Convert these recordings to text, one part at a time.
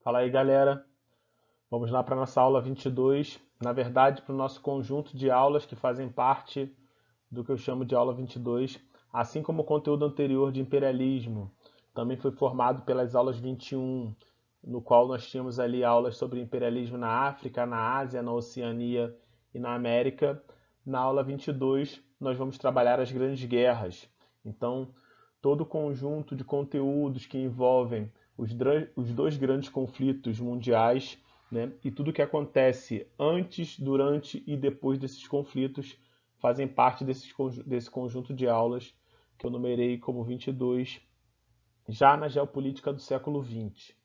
Fala aí, galera. Vamos lá para a nossa aula 22. Na verdade, para o nosso conjunto de aulas que fazem parte do que eu chamo de aula 22, assim como o conteúdo anterior de imperialismo, também foi formado pelas aulas 21, no qual nós tínhamos ali aulas sobre imperialismo na África, na Ásia, na Oceania e na América. Na aula 22, nós vamos trabalhar as grandes guerras. Então, todo o conjunto de conteúdos que envolvem os dois grandes conflitos mundiais, né, e tudo que acontece antes, durante e depois desses conflitos fazem parte desse conjunto de aulas que eu numerei como 22, já na geopolítica do século XX.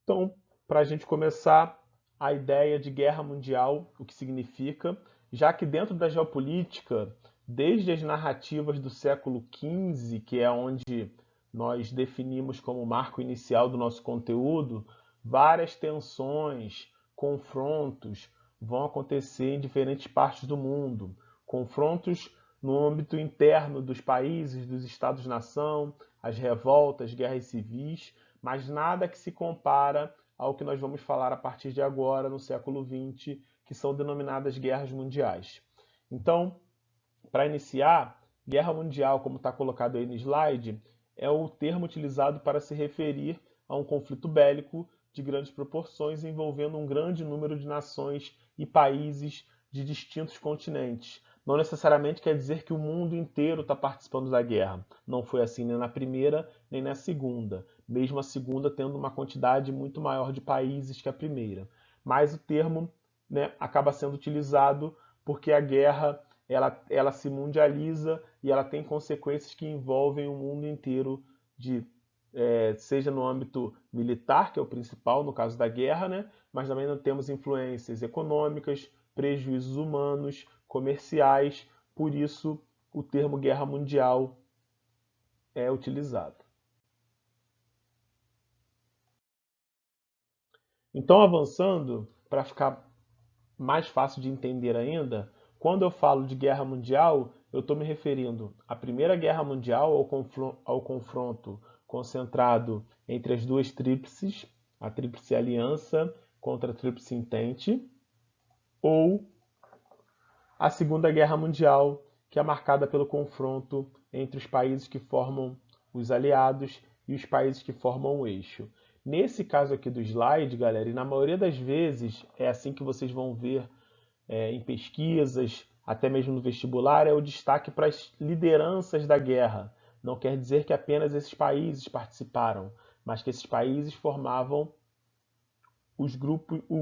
Então, para a gente começar, a ideia de guerra mundial, o que significa, já que dentro da geopolítica, desde as narrativas do século XV, que é onde nós definimos como marco inicial do nosso conteúdo, várias tensões, confrontos vão acontecer em diferentes partes do mundo. Confrontos no âmbito interno dos países, dos estados-nação, as revoltas, guerras civis, mas nada que se compara ao que nós vamos falar a partir de agora, no século XX, que são denominadas guerras mundiais. Então, para iniciar, guerra mundial, como está colocado aí no slide, é o termo utilizado para se referir a um conflito bélico de grandes proporções envolvendo um grande número de nações e países de distintos continentes. Não necessariamente quer dizer que o mundo inteiro está participando da guerra. Não foi assim nem na primeira nem na segunda, mesmo a segunda tendo uma quantidade muito maior de países que a primeira. Mas o termo, né, acaba sendo utilizado porque a guerra ela se mundializa e ela tem consequências que envolvem o mundo inteiro, seja no âmbito militar, que é o principal no caso da guerra, né? Mas também nós temos influências econômicas, prejuízos humanos, comerciais, por isso o termo guerra mundial é utilizado. Então, avançando, para ficar mais fácil de entender ainda, quando eu falo de guerra mundial, eu estou me referindo à Primeira Guerra Mundial, ao confronto concentrado entre as duas tríplices, a Tríplice Aliança contra a Tríplice Entente, ou a Segunda Guerra Mundial, que é marcada pelo confronto entre os países que formam os aliados e os países que formam o eixo. Nesse caso aqui do slide, galera, e na maioria das vezes é assim que vocês vão ver em pesquisas, até mesmo no vestibular, é o destaque para as lideranças da guerra. Não quer dizer que apenas esses países participaram, mas que esses países formavam o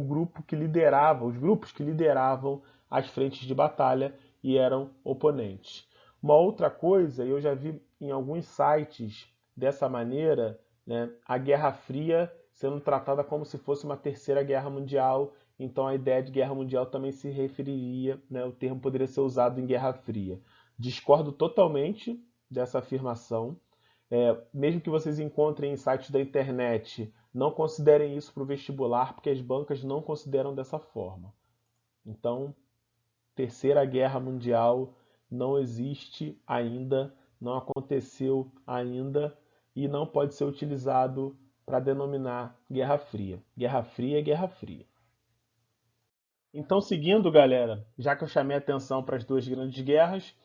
grupo que liderava, os grupos que lideravam as frentes de batalha e eram oponentes. Uma outra coisa, eu já vi em alguns sites dessa maneira, né, a Guerra Fria sendo tratada como se fosse uma terceira guerra mundial, então a ideia de guerra mundial também se referiria, né, o termo poderia ser usado em Guerra Fria. Discordo totalmente dessa afirmação. Mesmo que vocês encontrem em sites da internet, não considerem isso para o vestibular, porque as bancas não consideram dessa forma. Então, Terceira Guerra Mundial não existe ainda, não aconteceu ainda e não pode ser utilizado para denominar Guerra Fria. Guerra Fria é Guerra Fria. Então, seguindo, galera, já que eu chamei a atenção para as duas grandes guerras,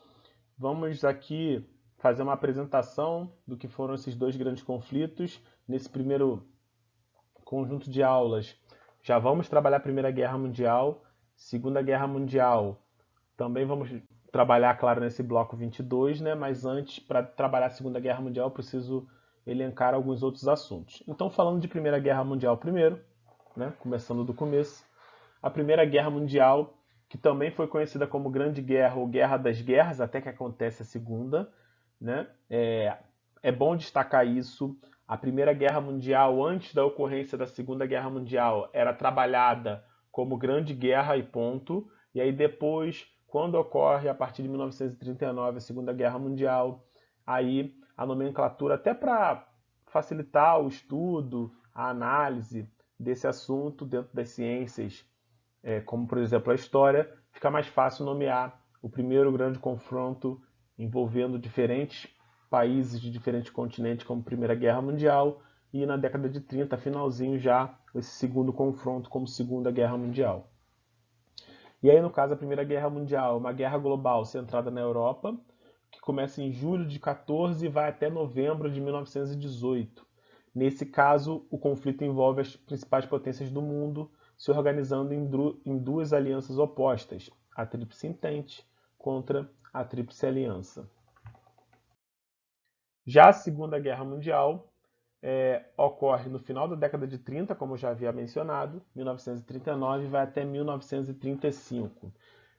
vamos aqui fazer uma apresentação do que foram esses dois grandes conflitos. Nesse primeiro conjunto de aulas, já vamos trabalhar a Primeira Guerra Mundial, Segunda Guerra Mundial. Também vamos trabalhar, claro, nesse bloco 22, né? Mas antes, para trabalhar a Segunda Guerra Mundial, eu preciso elencar alguns outros assuntos. Então, falando de Primeira Guerra Mundial primeiro, né? Começando do começo, a Primeira Guerra Mundial, que também foi conhecida como Grande Guerra ou Guerra das Guerras, até que acontece a Segunda, né? É bom destacar isso. A Primeira Guerra Mundial, antes da ocorrência da Segunda Guerra Mundial, era trabalhada como Grande Guerra e ponto. E aí depois, quando ocorre a partir de 1939 a Segunda Guerra Mundial, aí a nomenclatura, até para facilitar o estudo, a análise desse assunto dentro das ciências, como por exemplo a história, fica mais fácil nomear o primeiro grande confronto envolvendo diferentes países de diferentes continentes como Primeira Guerra Mundial e na década de 30, finalzinho já, esse segundo confronto como Segunda Guerra Mundial. E aí, no caso, a Primeira Guerra Mundial, uma guerra global centrada na Europa, que começa em julho de 14 e vai até novembro de 1918. Nesse caso, o conflito envolve as principais potências do mundo se organizando em duas alianças opostas, a Tríplice Entente contra a Tríplice Aliança. Já a Segunda Guerra Mundial ocorre no final da década de 30, como eu já havia mencionado, 1939, e vai até 1935.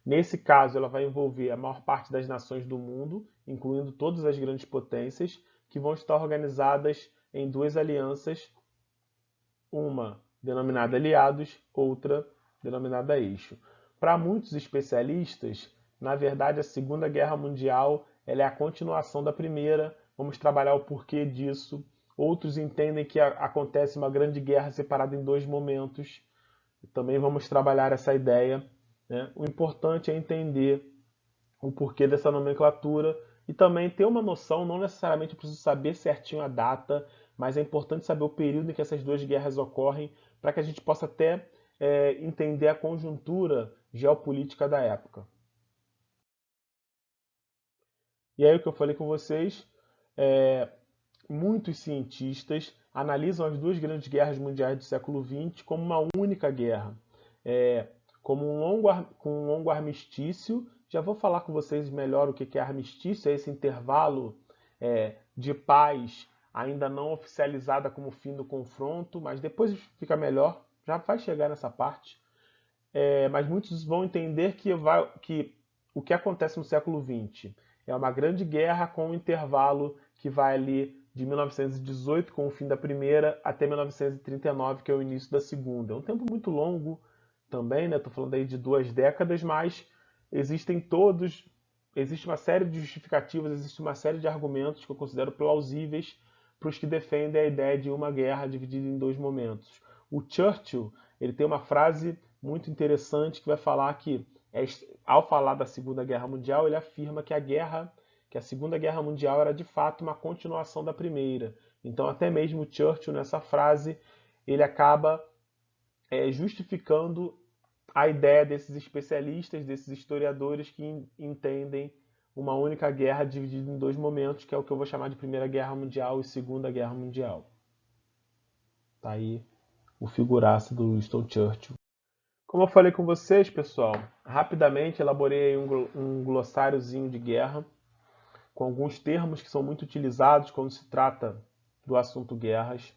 Nesse caso, ela vai envolver a maior parte das nações do mundo, incluindo todas as grandes potências, que vão estar organizadas em duas alianças, uma denominada Aliados, outra denominada Eixo. Para muitos especialistas, na verdade, a Segunda Guerra Mundial ela é a continuação da Primeira. Vamos trabalhar o porquê disso. Outros entendem que acontece uma grande guerra separada em dois momentos. Também vamos trabalhar essa ideia, né? O importante é entender o porquê dessa nomenclatura e também ter uma noção, não necessariamente eu preciso saber certinho a data, mas é importante saber o período em que essas duas guerras ocorrem para que a gente possa até entender a conjuntura geopolítica da época. E aí o que eu falei com vocês, muitos cientistas analisam as duas grandes guerras mundiais do século XX como uma única guerra, com um longo armistício. Já vou falar com vocês melhor o que é armistício, é esse intervalo de paz ainda não oficializada como fim do confronto, mas depois fica melhor, já vai chegar nessa parte. Mas muitos vão entender que o que acontece no século XX é uma grande guerra com um intervalo que vai ali de 1918, com o fim da Primeira, até 1939, que é o início da Segunda. É um tempo muito longo também, né? Estou falando aí de 2 décadas, mas existe uma série de justificativas, existe uma série de argumentos que eu considero plausíveis para os que defendem a ideia de uma guerra dividida em dois momentos. O Churchill, ele tem uma frase muito interessante que vai falar que, ao falar da Segunda Guerra Mundial, ele afirma que a Segunda Guerra Mundial era de fato uma continuação da Primeira. Então, até mesmo o Churchill, nessa frase, ele acaba justificando a ideia desses especialistas, desses historiadores que entendem uma única guerra dividida em dois momentos, que é o que eu vou chamar de Primeira Guerra Mundial e Segunda Guerra Mundial. Tá aí o figuraça do Winston Churchill. Como eu falei com vocês, pessoal, rapidamente elaborei um glossáriozinho de guerra, com alguns termos que são muito utilizados quando se trata do assunto guerras,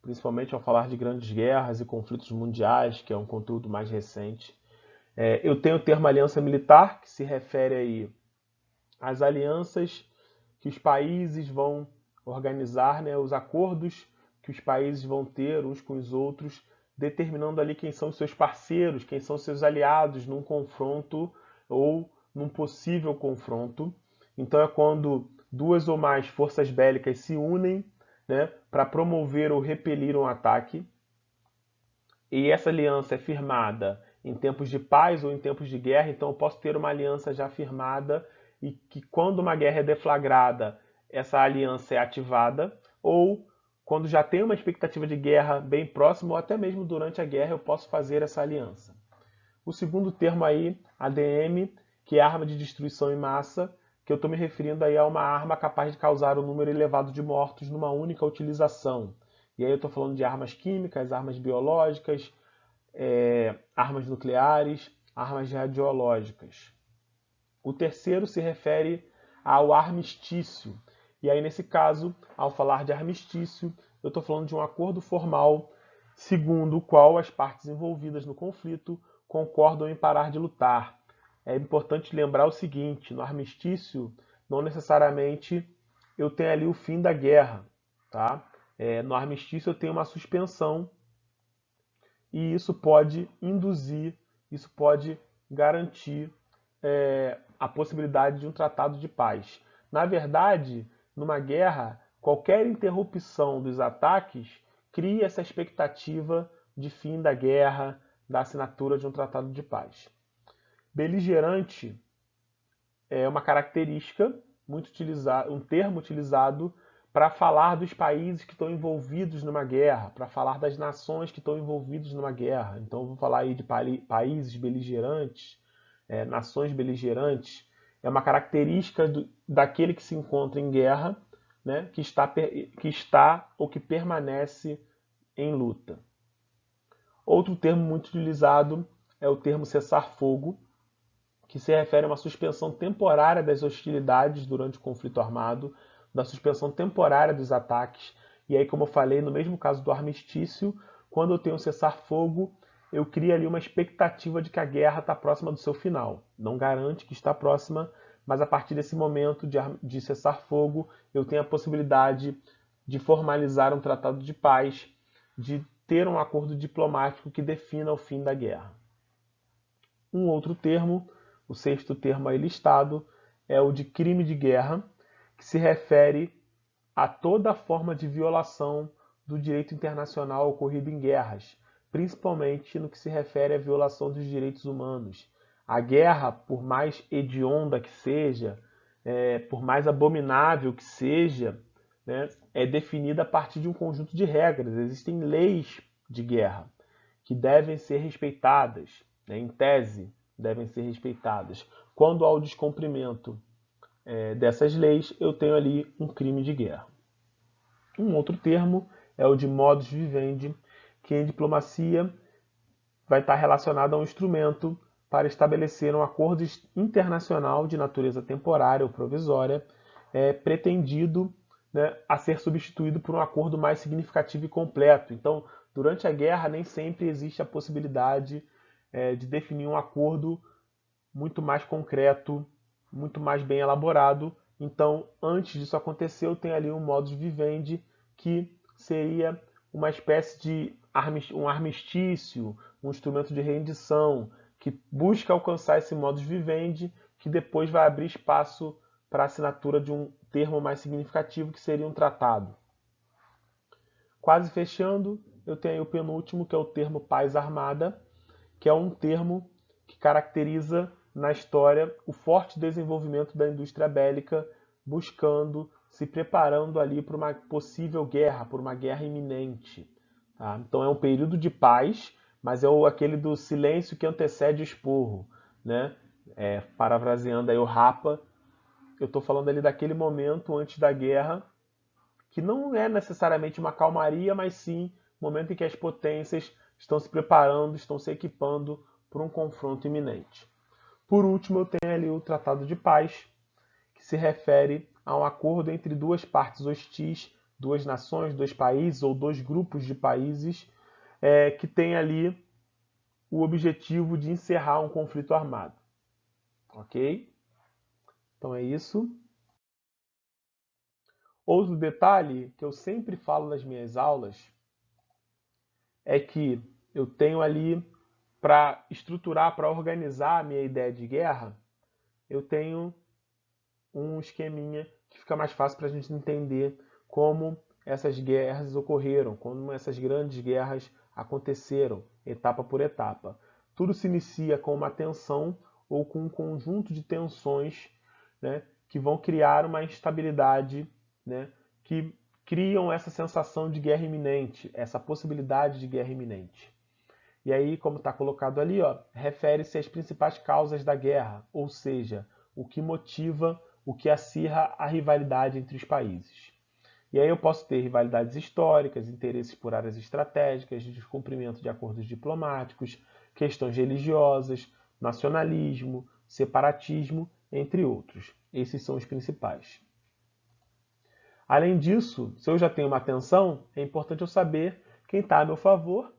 principalmente ao falar de grandes guerras e conflitos mundiais, que é um conteúdo mais recente. Eu tenho o termo aliança militar, que se refere aí às alianças que os países vão organizar, né, os acordos que os países vão ter uns com os outros, determinando ali quem são os seus parceiros, quem são os seus aliados num confronto ou num possível confronto. Então é quando duas ou mais forças bélicas se unem, né, para promover ou repelir um ataque. E essa aliança é firmada em tempos de paz ou em tempos de guerra, então eu posso ter uma aliança já firmada e que quando uma guerra é deflagrada, essa aliança é ativada, ou quando já tem uma expectativa de guerra bem próxima, ou até mesmo durante a guerra eu posso fazer essa aliança. O segundo termo aí, ADM, que é arma de destruição em massa, que eu estou me referindo aí a uma arma capaz de causar um número elevado de mortos numa única utilização. E aí eu estou falando de armas químicas, armas biológicas, armas nucleares, armas radiológicas. O terceiro se refere ao armistício. E aí, nesse caso, ao falar de armistício, eu estou falando de um acordo formal, segundo o qual as partes envolvidas no conflito concordam em parar de lutar. É importante lembrar o seguinte, no armistício, não necessariamente eu tenho ali o fim da guerra. Tá? No armistício eu tenho uma suspensão e isso pode induzir, isso pode garantir a possibilidade de um tratado de paz. Na verdade, numa guerra, qualquer interrupção dos ataques cria essa expectativa de fim da guerra, da assinatura de um tratado de paz. Beligerante é uma característica muito utilizada, um termo utilizado para falar dos países que estão envolvidos numa guerra, para falar das nações que estão envolvidas numa guerra. Então, eu vou falar aí de países beligerantes, nações beligerantes. É uma característica daquele que se encontra em guerra, né, que está ou que permanece em luta. Outro termo muito utilizado é o termo cessar-fogo, que se refere a uma suspensão temporária das hostilidades durante o conflito armado, da suspensão temporária dos ataques. E aí, como eu falei, no mesmo caso do armistício, quando eu tenho um cessar-fogo, eu crio ali uma expectativa de que a guerra está próxima do seu final. Não garante que está próxima, mas a partir desse momento de cessar-fogo, eu tenho a possibilidade de formalizar um tratado de paz, de ter um acordo diplomático que defina o fim da guerra. Um outro termo, o sexto termo aí listado, é o de crime de guerra, que se refere a toda forma de violação do direito internacional ocorrido em guerras, principalmente no que se refere à violação dos direitos humanos. A guerra, por mais hedionda que seja, por mais abominável que seja, né, é definida a partir de um conjunto de regras. Existem leis de guerra que devem ser respeitadas, né, em tese, devem ser respeitadas. Quando há o descumprimento dessas leis, eu tenho ali um crime de guerra. Um outro termo é o de modus vivendi, que em diplomacia vai estar relacionado a um instrumento para estabelecer um acordo internacional de natureza temporária ou provisória, pretendido, né, a ser substituído por um acordo mais significativo e completo. Então, durante a guerra, nem sempre existe a possibilidade de definir um acordo muito mais concreto, muito mais bem elaborado. Então, antes disso acontecer, eu tenho ali um modus vivendi, que seria uma espécie de um armistício, um instrumento de rendição, que busca alcançar esse modus vivendi, que depois vai abrir espaço para a assinatura de um termo mais significativo, que seria um tratado. Quase fechando, eu tenho aí o penúltimo, que é o termo paz armada, que é um termo que caracteriza na história o forte desenvolvimento da indústria bélica, buscando, se preparando ali para uma possível guerra, por uma guerra iminente. Tá? Então é um período de paz, mas é aquele do silêncio que antecede o esporro. Né? Parafraseando aí o Rapa, eu estou falando ali daquele momento antes da guerra, que não é necessariamente uma calmaria, mas sim o momento em que as potências estão se preparando, estão se equipando para um confronto iminente. Por último, eu tenho ali o Tratado de Paz, que se refere a um acordo entre duas partes hostis, duas nações, dois países ou dois grupos de países, que tem ali o objetivo de encerrar um conflito armado. Ok? Então é isso. Outro detalhe que eu sempre falo nas minhas aulas é que eu tenho ali, para estruturar, para organizar a minha ideia de guerra, eu tenho um esqueminha que fica mais fácil para a gente entender como essas guerras ocorreram, como essas grandes guerras aconteceram, etapa por etapa. Tudo se inicia com uma tensão ou com um conjunto de tensões, né, que vão criar uma instabilidade, né, que criam essa sensação de guerra iminente, essa possibilidade de guerra iminente. E aí, como está colocado ali, refere-se às principais causas da guerra, ou seja, o que motiva, o que acirra a rivalidade entre os países. E aí eu posso ter rivalidades históricas, interesses por áreas estratégicas, descumprimento de acordos diplomáticos, questões religiosas, nacionalismo, separatismo, entre outros. Esses são os principais. Além disso, se eu já tenho uma tensão, é importante eu saber quem está a meu favor,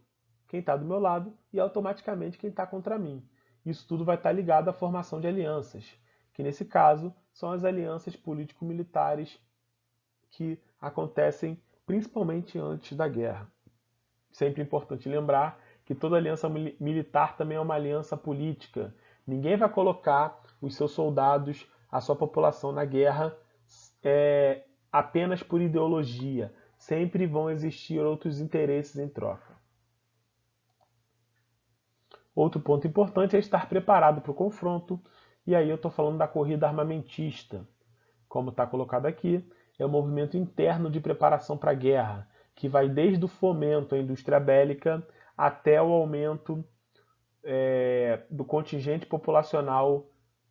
quem está do meu lado e automaticamente quem está contra mim. Isso tudo vai estar ligado à formação de alianças, que nesse caso são as alianças político-militares que acontecem principalmente antes da guerra. Sempre importante lembrar que toda aliança militar também é uma aliança política. Ninguém vai colocar os seus soldados, a sua população na guerra apenas por ideologia. Sempre vão existir outros interesses em troca. Outro ponto importante é estar preparado para o confronto, e aí eu estou falando da corrida armamentista. Como está colocado aqui, é o movimento interno de preparação para a guerra, que vai desde o fomento à indústria bélica até o aumento do contingente populacional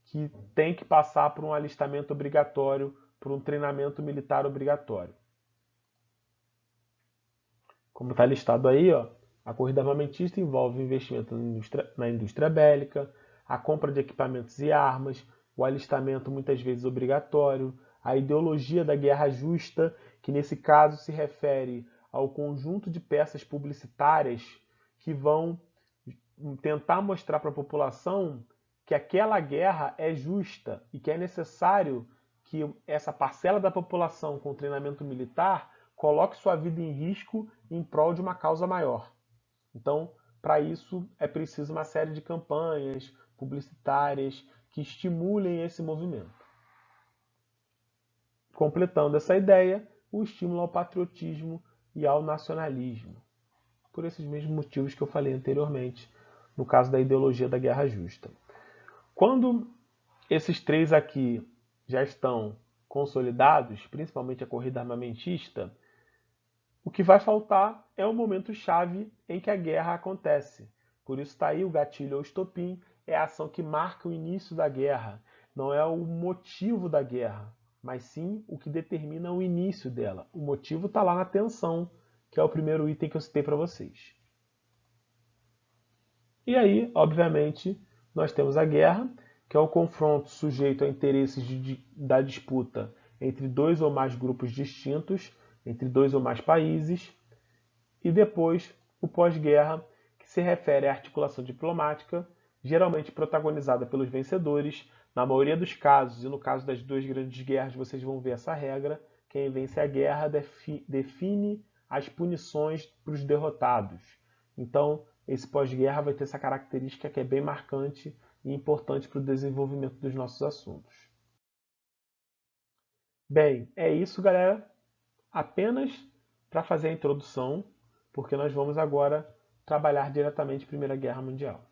que tem que passar por um alistamento obrigatório, por um treinamento militar obrigatório. Como está listado aí, ó, a corrida armamentista envolve investimento na indústria bélica, a compra de equipamentos e armas, o alistamento muitas vezes obrigatório, a ideologia da guerra justa, que nesse caso se refere ao conjunto de peças publicitárias que vão tentar mostrar para a população que aquela guerra é justa e que é necessário que essa parcela da população com treinamento militar coloque sua vida em risco em prol de uma causa maior. Então, para isso, é preciso uma série de campanhas publicitárias que estimulem esse movimento. Completando essa ideia, o estímulo ao patriotismo e ao nacionalismo. Por esses mesmos motivos que eu falei anteriormente, no caso da ideologia da guerra justa. Quando esses três aqui já estão consolidados, principalmente a corrida armamentista, o que vai faltar é o momento-chave em que a guerra acontece. Por isso está aí o gatilho ou estopim, é a ação que marca o início da guerra. Não é o motivo da guerra, mas sim o que determina o início dela. O motivo está lá na tensão, que é o primeiro item que eu citei para vocês. E aí, obviamente, nós temos a guerra, que é o confronto sujeito a interesses da disputa entre dois ou mais grupos distintos, entre dois ou mais países, e depois o pós-guerra, que se refere à articulação diplomática, geralmente protagonizada pelos vencedores. Na maioria dos casos, e no caso das duas grandes guerras, vocês vão ver essa regra: quem vence a guerra define as punições para os derrotados. Então, esse pós-guerra vai ter essa característica que é bem marcante e importante para o desenvolvimento dos nossos assuntos. Bem, é isso, galera. Apenas para fazer a introdução, porque nós vamos agora trabalhar diretamente Primeira Guerra Mundial.